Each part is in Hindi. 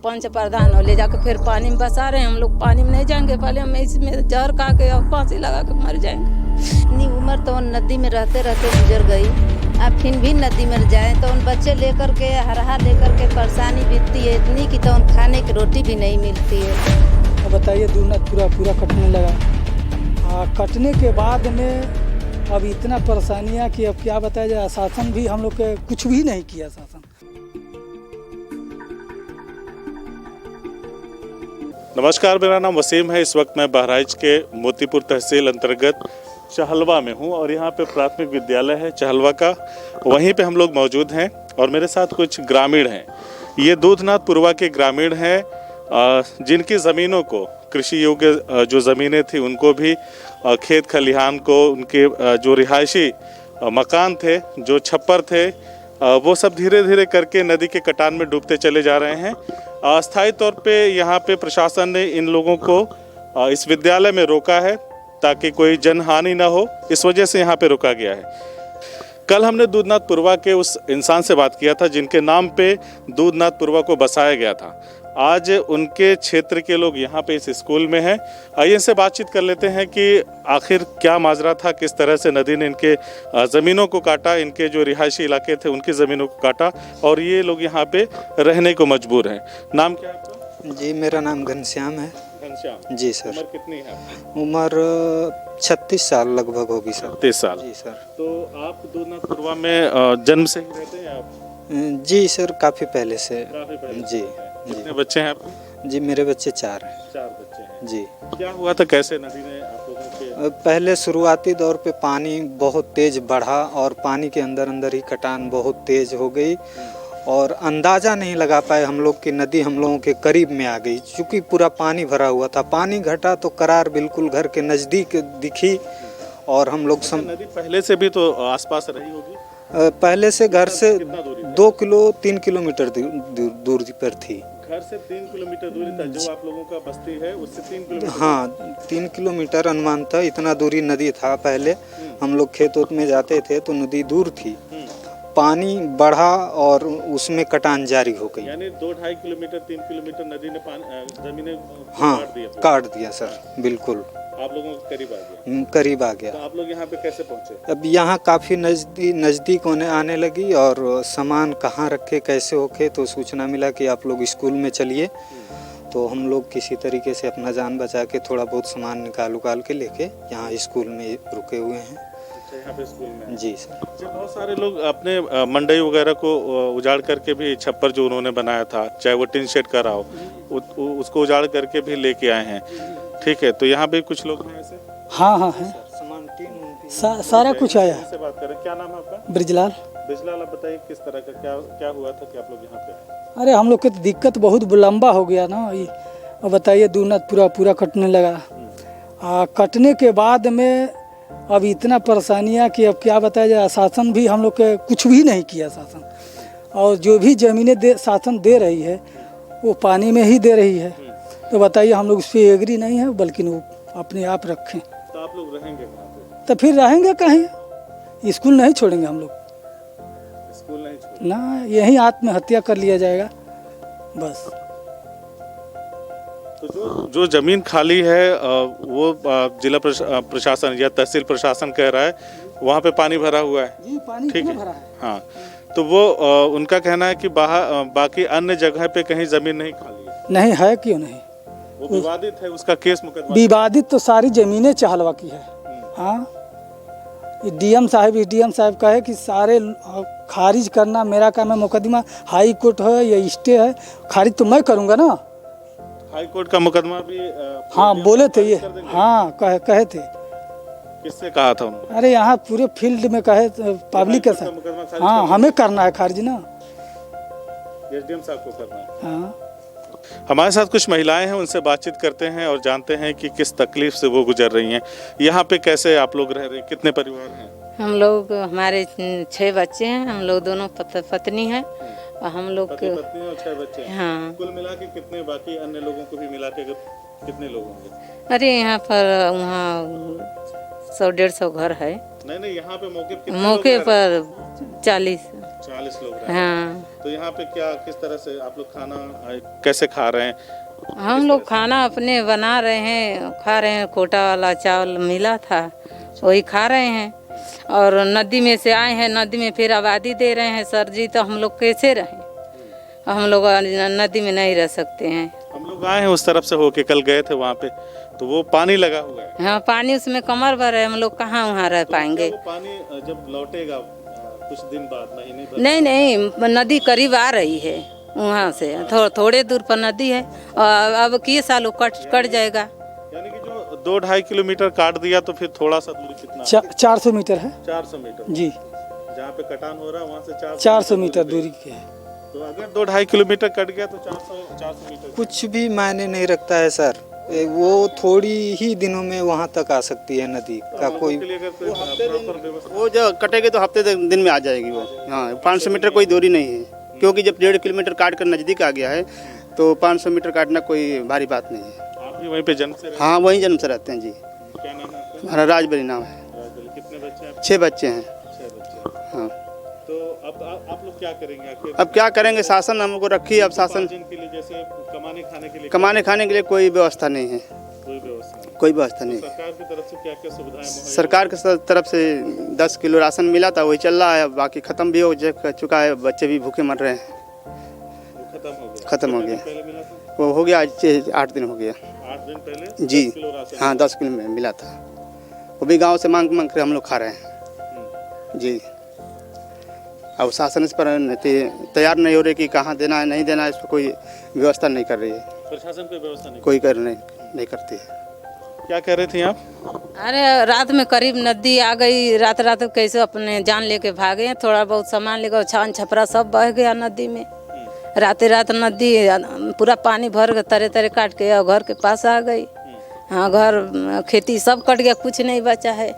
पंच प्रधान हो ले जाकर फिर पानी में बसा रहे हैं। हम लोग पानी में नहीं जाएंगे, पहले हम इसमें जहर खा के और फांसी लगा के मर जाएंगे। इतनी उम्र तो नदी में रहते रहते गुजर गई, अब फिर भी नदी में जाए तो उन बच्चे लेकर के हरहा लेकर के परेशानी बीतती है इतनी कि तो उन खाने की रोटी भी नहीं मिलती है। अब बताइए दूरनाथ पूरा कटने लगा। कटने के बाद में अब इतना परेशानियाँ कि अब क्या बताया जाए। शासन भी हम लोग के कुछ भी नहीं किया शासन। नमस्कार, मेरा नाम वसीम है। इस वक्त मैं बहराइच के मोतीपुर तहसील अंतर्गत चहलवा में हूं और यहां पे प्राथमिक विद्यालय है चहलवा का, वहीं पे हम लोग मौजूद हैं और मेरे साथ कुछ ग्रामीण हैं। ये दूधनाथ पुरवा के ग्रामीण हैं जिनकी ज़मीनों को, कृषि योग्य जो ज़मीनें थी उनको भी, खेत खलिहान को, उनके जो रिहायशी मकान थे, जो छप्पर थे, वो सब धीरे धीरे करके नदी के कटान में डूबते चले जा रहे हैं। अस्थायी तौर पे यहाँ पे प्रशासन ने इन लोगों को इस विद्यालय में रोका है ताकि कोई जनहानि ना हो, इस वजह से यहाँ पे रोका गया है। कल हमने दूधनाथ पुरवा के उस इंसान से बात किया था जिनके नाम पे दूधनाथ पुरवा को बसाया गया था। आज उनके क्षेत्र के लोग यहाँ पे इस स्कूल में हैं। आइए इनसे बातचीत कर लेते हैं कि आखिर क्या माजरा था, किस तरह से नदी ने इनके ज़मीनों को काटा, इनके जो रिहायशी इलाके थे उनकी ज़मीनों को काटा और ये लोग यहाँ पे रहने को मजबूर हैं। नाम क्या है आपका? जी, मेरा नाम घनश्याम है। घनश्याम जी सर। उम्र कितनी है आपकी? उम्र 36 साल लगभग होगी सर। 30 साल। जी सर। तो आप दूधनाथ पुरवा में जन्म से ही रहते हैं आप? जी सर, काफ़ी पहले से। काफी पहले जी। कितने बच्चे हैं आपके? जी, मेरे बच्चे 4 हैं। 4 बच्चे हैं। जी। क्या हुआ था, कैसे नदी ने आप लोगों के? पहले शुरुआती दौर पे पानी बहुत तेज बढ़ा और पानी के अंदर अंदर ही कटान बहुत तेज हो गई और अंदाज़ा नहीं लगा पाए हम लोग कि नदी हम लोगों के करीब में आ गई, क्योंकि पूरा पानी भरा हुआ था। पानी घटा तो करार बिल्कुल घर के नज़दीक दिखी और हम लोग नदी पहले से भी तो आसपास रही होगी? पहले से घर से कितना दूरी था? 3 किलोमीटर दूरी पर थी। घर से 3 किलोमीटर दूरी था। जो आप लोगों का बस्ती है उससे 3 किलोमीटर? हाँ, 3 किलोमीटर अनुमान था, इतना दूरी नदी था। पहले हम लोग खेत वोत में जाते थे तो नदी दूर थी, पानी बढ़ा और उसमें कटान जारी हो गई। यानी 2-2.5 किलोमीटर 3 किलोमीटर नदी ने जमीनें हाँ, काट दिया सर, बिल्कुल। आप लोगों के करीब आ गया? करीब आ गया। तो आप लोग यहाँ पे कैसे पहुँचे? अब यहाँ काफ़ी नज़दीक होने आने लगी और सामान कहाँ रखे कैसे होके तो सूचना मिला कि आप लोग स्कूल में चलिए। तो हम लोग किसी तरीके से अपना जान बचा के थोड़ा बहुत सामान निकाल के लेके यहाँ स्कूल में रुके हुए हैं। यहाँ पे स्कूल में? जी सर। बहुत सारे लोग अपने मंडई वगैरह को उजाड़ करके भी, छप्पर जो उन्होंने बनाया था, चाहे वो टिन शेड का रहा हो, उसको उजाड़ करके भी लेके आए हैं। ठीक है, तो यहाँ पे कुछ लोग हैं ऐसे? हाँ है। सामान टीन सारा कुछ आया। से बात करें, क्या नाम है आपका? ब्रिजलाल। ब्रिजलाल, आप बताइए किस तरह का क्या हुआ था कि आप लोग यहाँ पे आए? अरे हम लोग की तो दिक्कत बहुत लंबा हो गया ना ये। अब बताइए दूधनाथ पूरा कटने लगा। कटने के बाद में अब इतना परेशानियाँ कि अब क्या बताया जाए। शासन भी हम लोग के कुछ भी नहीं किया शासन, और जो भी ज़मीनें शासन दे रही है वो पानी में ही दे रही है। तो बताइए हम लोग उस पर एग्री नहीं है, बल्कि वो अपने आप रखें। तो आप लोग रहेंगे कहाँ पे? तो फिर रहेंगे कहीं? स्कूल नहीं छोड़ेंगे हम लोग। स्कूल नहीं छोड़ेंगे ना, यहीं आत्महत्या कर लिया जाएगा बस। तो जो जमीन खाली है वो जिला प्रशासन या तहसील प्रशासन कह रहा है वहाँ पे पानी भरा हुआ है। जी, पानी ठीक है, भरा है। हाँ। तो वो उनका कहना है कि बाकी अन्य जगह पे कहीं जमीन नहीं खाली है। नहीं है, क्यों नहीं? वो विवादित है, उसका केस मुकदमा। विवादित तो सारी जमीनें चहलवा की है। हाँ, डीएम साहब का है कि सारे खारिज करना मेरा काम है। मुकदमा हाई कोर्ट है या स्टे है, खारिज तो मैं करूँगा ना। हाई कोर्ट का मुकदमा भी हाँ बोले थे ये। हाँ कहे थे। किससे कहा था उन्होंने? अरे यहाँ पूरे फील्ड में कहे, पब्लिक के साथ। हाँ, हमें करना है खारिज ना, एसडीएम साहब को करना है। हाँ। हमारे साथ कुछ महिलाएं हैं, उनसे बातचीत करते हैं और जानते हैं कि किस तकलीफ से वो गुजर रही हैं। यहाँ पे कैसे आप लोग रह रहे हैं, कितने परिवार हैं? हम लोग, हमारे 6 बच्चे हैं। हम लोग दोनों पत्नी हैं और हम लोग पति पत्नी और 6 बच्चे हैं। हाँ। कुल मिला के कितने, बाकी अन्य लोगों को भी मिला के कितने लोग होंगे? अरे यहाँ पर वहाँ 100-150 घर है। नहीं, यहाँ पे मौके पर 40 40 लोग रहे हैं। हाँ। तो यहाँ पे क्या किस तरह से आप लोग खाना कैसे खा रहे हैं? हम लोग खाना अपने बना रहे हैं, खा रहे हैं। कोटा वाला चावल मिला था वही खा रहे हैं। और नदी में से आए हैं, नदी में फिर आबादी दे रहे हैं सर जी, तो हम लोग कैसे रहें? हम लोग नदी में नहीं रह सकते हैं। हम लोग आए हैं उस तरफ से होके, कल गए थे वहाँ पे, तो वो पानी लगा हुआ है। हाँ, पानी उसमें कमर भर है, हम लोग कहाँ वहाँ रह पाएंगे? वो पानी जब लौटेगा कुछ दिन बाद, महीने भर? नहीं, नदी करीब आ रही है वहाँ से, थोड़े दूर पर नदी है। और अब किए सालों कट जाएगा। यानी कि जो 2-2.5 किलोमीटर काट दिया तो फिर थोड़ा सा दूरी कितना? 400 मीटर है 400 मीटर जी। जहाँ पे कटान हो रहा है वहाँ से 400 मीटर दूरी की है। तो अगर 2-2.5 किलोमीटर कट गया तो 400 मीटर कुछ भी मायने नहीं रखता है सर। वो थोड़ी ही दिनों में वहाँ तक आ सकती है नदी का कोई। के लिए अगर कोई प्रॉपर व्यवस्था, वो जो कटेगी तो हफ्ते दिन में आ जाएगी वो। हाँ, 500 मीटर कोई दूरी नहीं है, क्योंकि जब 1.5 किलोमीटर काट कर नज़दीक आ गया है तो 500 मीटर काटना कोई भारी बात नहीं है। आप भी वहीं पे जन्म से रहते हाँ, वहीं जन्म से रहते हैं जी। क्या नाम है आपका? हमारा राजबरी नाम है। कितने बच्चे हैं? 6 बच्चे हैं। 6 बच्चे। हाँ, तो अब आप लोग क्या करेंगे आखिर? अब क्या करेंगे, शासन हमको रखी है। अब शासन उपार्जन के लिए, जैसे कमाने खाने के लिए कोई व्यवस्था नहीं है, कोई व्यवस्था नहीं। सरकार की तरफ से क्या क्या सुविधाएं? सरकार की तरफ से 10 किलो राशन मिला था, वही चल रहा है। बाकी ख़त्म भी हो चुका है, बच्चे भी भूखे मर रहे हैं। खत्म हो गया। पहले मिला था? वो हो गया, आज 8 दिन हो गया। 8 दिन पहले जी 10 किलो राशन? हाँ, 10 किलो में मिला था। वो भी गांव से मांग कर हम लोग खा रहे हैं जी। अब शासन इस पर तैयार नहीं हो रही कि कहाँ देना है नहीं देना है, इस पर कोई व्यवस्था नहीं कर रही है। प्रशासन कोई व्यवस्था नहीं? कोई नहीं करती है। क्या कह रही थी आप? अरे रात में करीब नदी आ गई, रात कैसे अपने जान लेके भागे हैं। थोड़ा बहुत सामान लेकर छान छपरा सब बह गया नदी में। रात नदी पूरा पानी भर के तरे काट के और घर के पास आ गई। हाँ, घर खेती सब कट गया, कुछ नहीं बचा है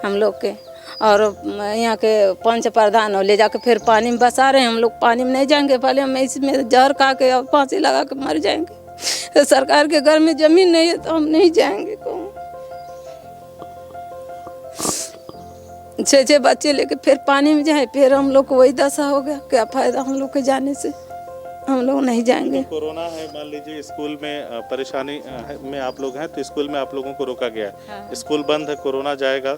हम लोग के। और यहाँ के पंच प्रधान ले जाके फिर पानी में बसा रहे हैं। हम लोग पानी में नहीं जाएंगे, पहले हम इसमें जहर खा के और फांसी लगा के मर जाएंगे। तो सरकार के घर में जमीन नहीं है तो हम नहीं जाएंगे। कौन 6 बच्चे लेके फिर पानी में जाए, फिर हम लोग को वही दशा हो गया। क्या फायदा हम लोग के जाने से? हम लोग नहीं जाएंगे। कोरोना है, मान लीजिए स्कूल में परेशानी में आप लोग हैं तो स्कूल में आप लोगों को रोका गया है। हाँ। स्कूल बंद है, कोरोना जाएगा,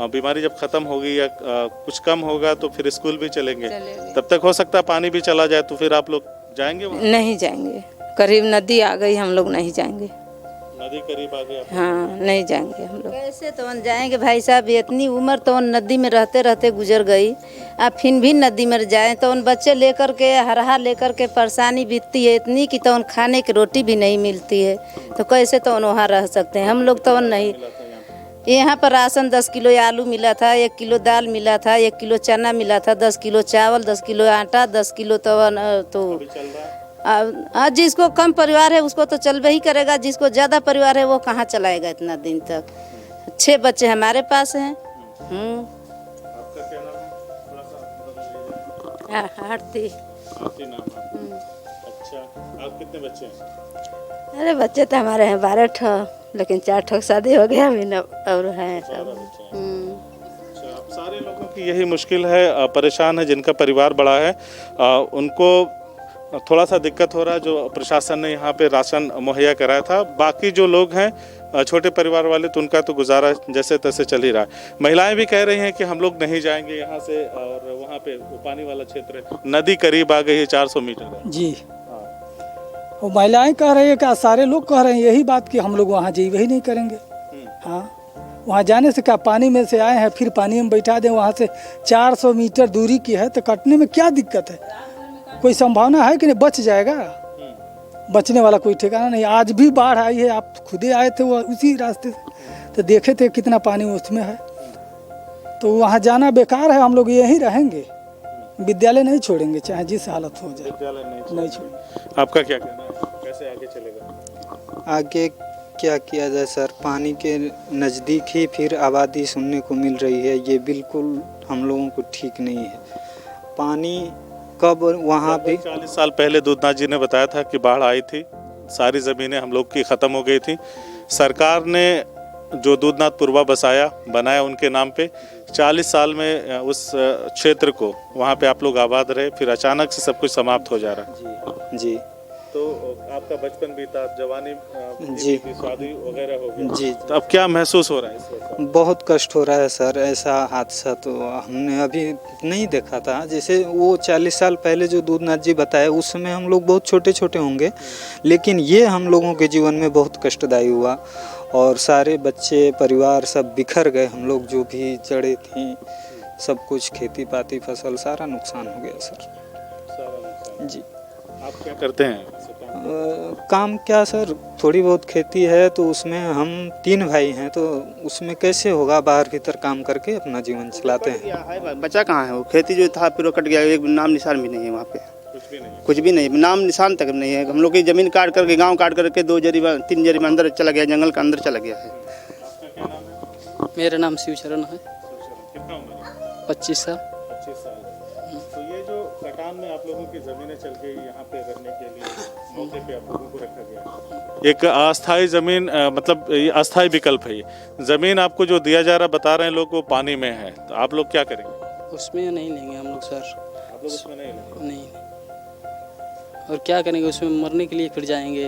बीमारी जब खत्म होगी या कुछ कम होगा तो फिर स्कूल भी चलेंगे। तब तक हो सकता है पानी भी चला जाए, तो फिर आप लोग जाएंगे वहाँ? नहीं जाएंगे, करीब नदी आ गई, हम लोग नहीं जाएंगे। नदी करीब आ गई? हाँ, नहीं जाएंगे हम लोग। कैसे तो जाएंगे भाई साहब? इतनी उम्र तो नदी में रहते रहते गुजर गई। अब फिर भी नदी में जाएं तो उन बच्चे लेकर के हरहा लेकर के परेशानी बीतती है इतनी कि तो उन खाने की रोटी भी नहीं मिलती है। तो कैसे तो वहाँ रह सकते हैं हम लोग? तो नहीं, यहाँ पर राशन 10 किलो आलू मिला था, 1 किलो दाल मिला था, 1 किलो चना मिला था, 10 किलो चावल, 10 किलो आटा, 10 किलो तो आज जिसको कम परिवार है उसको तो चल ही करेगा, जिसको ज़्यादा परिवार है वो कहाँ चलाएगा इतना दिन तक। 6 बच्चे हमारे पास हैं। आपका क्या नाम है? थोड़ा सा आरती। आरती नाम है। अच्छा, आप कितने बच्चे हैं? अरे बच्चे तो हमारे हैं 12 ठो, लेकिन 4 ठो शादी हो गया अभी न, और हैं सब। अच्छा, अब सारे लोगों की यही मुश्किल है, परेशान है, जिनका परिवार बड़ा है उनको थोड़ा सा दिक्कत हो रहा है। जो प्रशासन ने यहाँ पे राशन मुहैया कराया था, बाकी जो लोग हैं छोटे परिवार वाले तो उनका तो गुजारा जैसे तैसे चल ही रहा है। महिलाएं भी कह रही हैं कि हम लोग नहीं जाएंगे यहाँ से, और वहाँ पे वो पानी वाला क्षेत्र है, नदी करीब आ गई है, 400 मीटर है जी। वो महिलाएं कह रही है क्या, सारे लोग कह रहे हैं यही बात कि हम लोग वहाँ जाइए ही नहीं करेंगे। हाँ, वहाँ जाने से क्या, पानी में से आए हैं फिर पानी में बैठा दें, वहाँ से 400 मीटर दूरी की है तो कटने में क्या दिक्कत है? कोई संभावना है कि नहीं बच जाएगा? बचने वाला कोई ठिकाना नहीं। आज भी बाढ़ आई है, आप खुदे आए थे वो उसी रास्ते से तो देखे थे कितना पानी उसमें है। तो वहाँ जाना बेकार है, हम लोग यहीं रहेंगे, विद्यालय नहीं छोड़ेंगे चाहे जिस हालत हो जाए। विद्यालय नहीं छोड़ेंगे। आपका क्या कहना है, कैसे आगे चलेगा? आगे क्या किया जाए सर? पानी के नज़दीक ही फिर आबादी सुनने को मिल रही है, ये बिल्कुल हम लोगों को ठीक नहीं है। पानी कब वहाँ भी 40 साल पहले दूधनाथ जी ने बताया था कि बाढ़ आई थी, सारी ज़मीनें हम लोग की ख़त्म हो गई थी। सरकार ने जो दूधनाथ पूर्वा बनाया उनके नाम पे 40 साल में उस क्षेत्र को वहाँ पे आप लोग आबाद रहे, फिर अचानक से सब कुछ समाप्त हो जा रहा है। जी तो आपका बचपन बीता, जवानी जी। बीती, शादी वगैरह हो गई जी। तो अब क्या महसूस हो रहा है इस वक्त? बहुत कष्ट हो रहा है सर। ऐसा हादसा तो हमने अभी नहीं देखा था। जैसे वो 40 साल पहले जो दूधनाथ जी बताए उस समय हम लोग बहुत छोटे छोटे होंगे, लेकिन ये हम लोगों के जीवन में बहुत कष्टदायी हुआ और सारे बच्चे परिवार सब बिखर गए। हम लोग जो भी जड़ें थी सब कुछ, खेती पाती फसल सारा नुकसान हो गया सर। सारा नुकसान। जी। आप क्या करते हैं? काम क्या सर, थोड़ी बहुत खेती है तो उसमें हम 3 भाई हैं, तो उसमें कैसे होगा, बाहर भीतर काम करके अपना जीवन चलाते हैं। बचा कहाँ है वो, खेती जो था फिर वो कट गया, एक नाम निशान भी नहीं है वहाँ पे, कुछ भी नहीं। कुछ भी नहीं, नाम निशान तक नहीं है। हम लोग की ज़मीन काट करके, गांव काट करके 2 जरी 3 जरी में अंदर चला गया, जंगल का अंदर चला गया है। मेरा नाम शिवचरण है। कितना उम्र है? 25 साल। 25 साल। तो ये जो कटान में आप लोगों की ज़मीनें चल गई, यहाँ पे रहने के लिए मौके पे आप लोगों को रखा गया, एक अस्थायी ज़मीन, मतलब ये अस्थायी विकल्प है। ये ज़मीन आपको जो दिया जा रहा, बता रहे हैं लोग, वो पानी में है, तो आप लोग क्या करेंगे? उसमें नहीं लेंगे हम लोग सर। आप लोग उसमें नहीं लेंगे? नहीं। और क्या करेंगे, उसमें मरने के लिए फिर जाएंगे।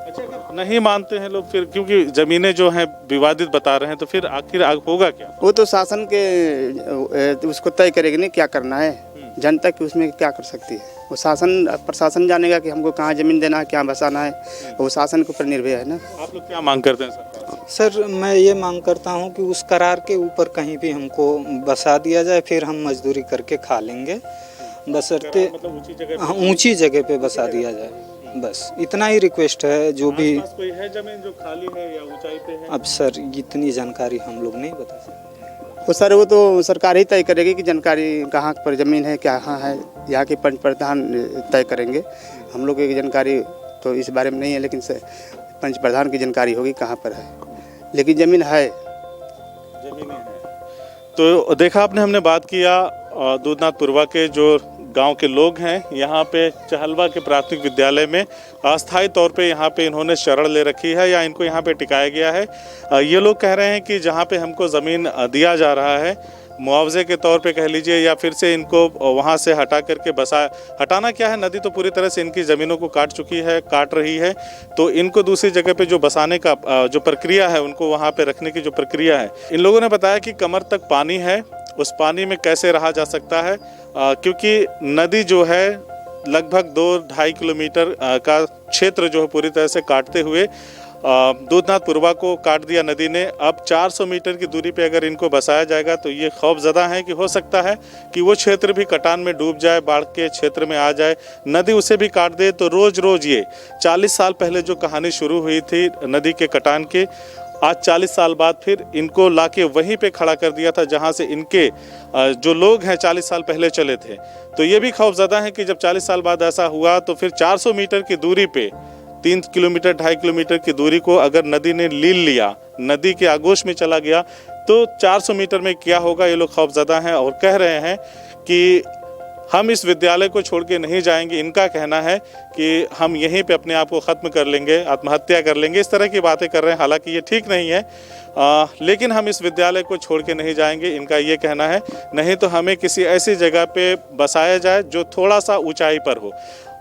अच्छा, अगर नहीं मानते हैं लोग फिर, क्योंकि ज़मीनें जो हैं विवादित बता रहे हैं, तो फिर आखिर होगा क्या? वो तो शासन के उसको तय करेगी नहीं क्या करना है, जनता की उसमें क्या कर सकती है। वो शासन प्रशासन जानेगा कि हमको कहाँ ज़मीन देना है, क्या बसाना है, वो शासन के ऊपर निर्भर है ना। आप लोग क्या मांग करते हैं सरकार? सर मैं ये मांग करता हूँ कि उस करार के ऊपर कहीं भी हमको बसा दिया जाए, फिर हम मजदूरी करके खा लेंगे, बशर्ते मतलब ऊंची जगह पे? ऊंची जगह पे बसा दिया जाए, बस इतना ही रिक्वेस्ट है। जो भी आसपास कोई है ज़मीन जो खाली है या ऊंचाई पे है? अब सर इतनी जानकारी हम लोग नहीं बता सकते। वो सर वो तो सरकार ही तय करेगी कि जानकारी कहाँ पर ज़मीन है, क्या कहाँ है, यहाँ के पंच प्रधान तय करेंगे। हम लोग की जानकारी तो इस बारे में नहीं है, लेकिन पंच प्रधान की जानकारी होगी कहाँ पर है, लेकिन ज़मीन है। ज़मीनें हैं। तो देखा आपने, हमने बात किया दूधनाथ पूर्वा के जो गांव के लोग हैं, यहाँ पे चहलवा के प्राथमिक विद्यालय में अस्थायी तौर पे यहाँ पे इन्होंने शरण ले रखी है या इनको यहाँ पे टिकाया गया है। ये लोग कह रहे हैं कि जहाँ पे हमको ज़मीन दिया जा रहा है मुआवजे के तौर पे कह लीजिए, या फिर से इनको वहाँ से हटा करके हटाना क्या है, नदी तो पूरी तरह से इनकी ज़मीनों को काट रही है, तो इनको दूसरी जगह पे जो बसाने का जो प्रक्रिया है, उनको वहाँ पे रखने की जो प्रक्रिया है, इन लोगों ने बताया कि कमर तक पानी है, उस पानी में कैसे रहा जा सकता है, क्योंकि नदी जो है लगभग 2-2.5 किलोमीटर का क्षेत्र जो है पूरी तरह से काटते हुए दूधनाथ पूर्वा को काट दिया नदी ने। अब 400 मीटर की दूरी पे अगर इनको बसाया जाएगा तो ये खौफजदा है कि हो सकता है कि वो क्षेत्र भी कटान में डूब जाए, बाढ़ के क्षेत्र में आ जाए, नदी उसे भी काट दे। तो रोज़ रोज़ ये 40 साल पहले जो कहानी शुरू हुई थी नदी के कटान की, आज 40 साल बाद फिर इनको लाके वहीं पे खड़ा कर दिया था जहां से इनके जो लोग हैं 40 साल पहले चले थे। तो ये भी खौफजदा है कि जब 40 साल बाद ऐसा हुआ तो फिर 400 मीटर की दूरी पे 3 किलोमीटर 2.5 किलोमीटर की दूरी को अगर नदी ने लील लिया, नदी के आगोश में चला गया, तो 400 मीटर में क्या होगा, ये लोग खौफजदा हैं और कह रहे हैं कि हम इस विद्यालय को छोड़ के नहीं जाएंगे। इनका कहना है कि हम यहीं पे अपने आप को ख़त्म कर लेंगे, आत्महत्या कर लेंगे, इस तरह की बातें कर रहे हैं। हालांकि ये ठीक नहीं है, लेकिन हम इस विद्यालय को छोड़ के नहीं जाएंगे, इनका ये कहना है। नहीं तो हमें किसी ऐसी जगह पे बसाया जाए जो थोड़ा सा ऊंचाई पर हो।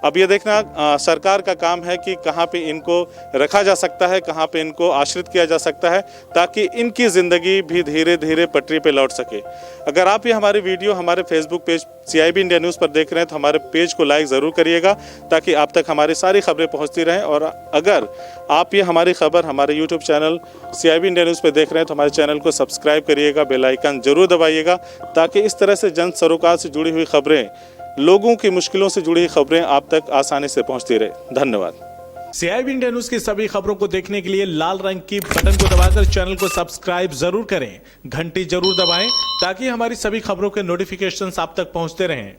अब ये देखना सरकार का काम है कि कहाँ पे इनको रखा जा सकता है, कहाँ पे इनको आश्रित किया जा सकता है, ताकि इनकी ज़िंदगी भी धीरे धीरे पटरी पे लौट सके। अगर आप ये हमारी वीडियो हमारे Facebook page CIB India news पर देख रहे हैं तो हमारे पेज को लाइक ज़रूर करिएगा, ताकि आप तक हमारी सारी खबरें पहुँचती रहें। और अगर आप ये हमारी खबर हमारे YouTube channel CIB India news पर देख रहे हैं तो हमारे चैनल को सब्सक्राइब करिएगा, बेल आइकन ज़रूर दबाइएगा, ताकि इस तरह से जन सरोकार से जुड़ी हुई खबरें, लोगों की मुश्किलों से जुड़ी खबरें आप तक आसानी से पहुंचती रहे। धन्यवाद। CIB इंडिया न्यूज की सभी खबरों को देखने के लिए लाल रंग की बटन को दबाकर चैनल को सब्सक्राइब जरूर करें, घंटी जरूर दबाएं, ताकि हमारी सभी खबरों के नोटिफिकेशंस आप तक पहुंचते रहें।